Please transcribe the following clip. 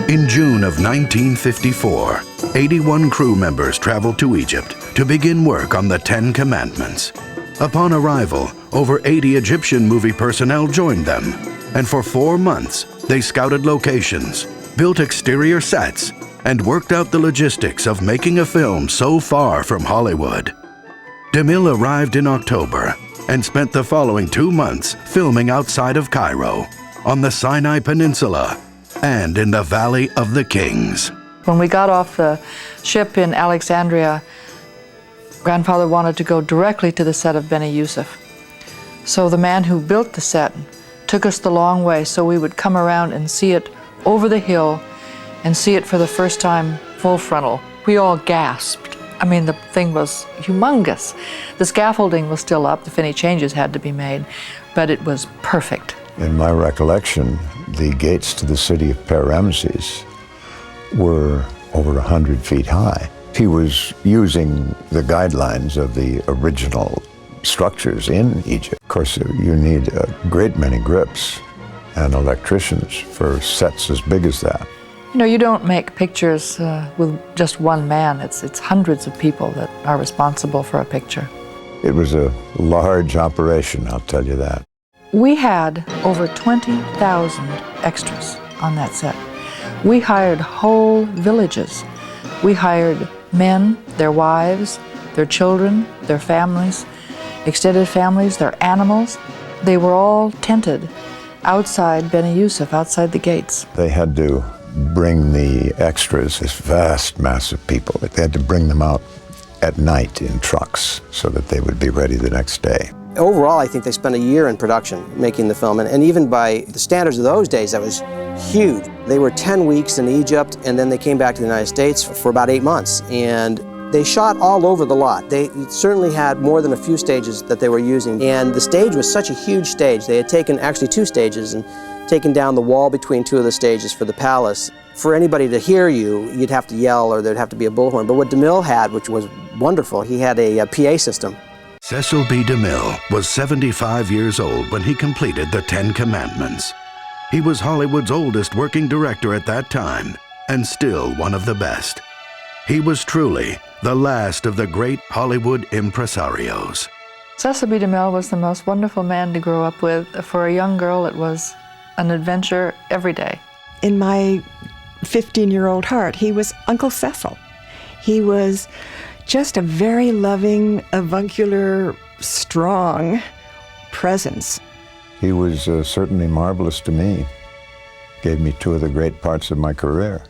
In June of 1954, 81 crew members traveled to Egypt to begin work on the 10 Commandments. Upon arrival, over 80 Egyptian movie personnel joined them, and for 4 months, they scouted locations, built exterior sets, and worked out the logistics of making a film so far from Hollywood. DeMille arrived in October and spent the following 2 months filming outside of Cairo, on the Sinai Peninsula, and in the Valley of the Kings. When we got off the ship in Alexandria, Grandfather wanted to go directly to the set of Beni Yusuf. So the man who built the set took us the long way so we would come around and see it over the hill and see it for the first time full frontal. We all gasped. I mean, the thing was humongous. The scaffolding was still up, if any changes had to be made, but it was perfect. In my recollection, the gates to the city of Ramses were over 100 feet high. He was using the guidelines of the original structures in Egypt. Of course, you need a great many grips and electricians for sets as big as that. You know, you don't make pictures with just one man. It's hundreds of people that are responsible for a picture. It was a large operation, I'll tell you that. We had over 20,000 extras on that set. We hired whole villages. We hired men, their wives, their children, their families, extended families, their animals. They were all tented outside Beni Yusuf, outside the gates. They had to bring the extras, this vast mass of people, they had to bring them out at night in trucks so that they would be ready the next day. Overall, I think they spent a year in production making the film, and even by the standards of those days, that was huge. They were 10 weeks in Egypt, and then they came back to the United States for about 8 months, and they shot all over the lot. They certainly had more than a few stages that they were using, and the stage was such a huge stage. They had taken actually 2 stages and taken down the wall between 2 of the stages for the palace. For anybody to hear you, you'd have to yell or there'd have to be a bullhorn. But what DeMille had, which was wonderful, he had a PA system. Cecil B DeMille was 75 years old when he completed the 10 Commandments. He was Hollywood's oldest working director at that time, and still one of the best. He was truly the last of the great Hollywood impresarios. Cecil B DeMille was the most wonderful man to grow up with. For a young girl, it was an adventure every day. In my 15-year-old heart, he was Uncle Cecil. He was just a very loving, avuncular, strong presence. He was certainly marvelous to me. Gave me 2 of the great parts of my career.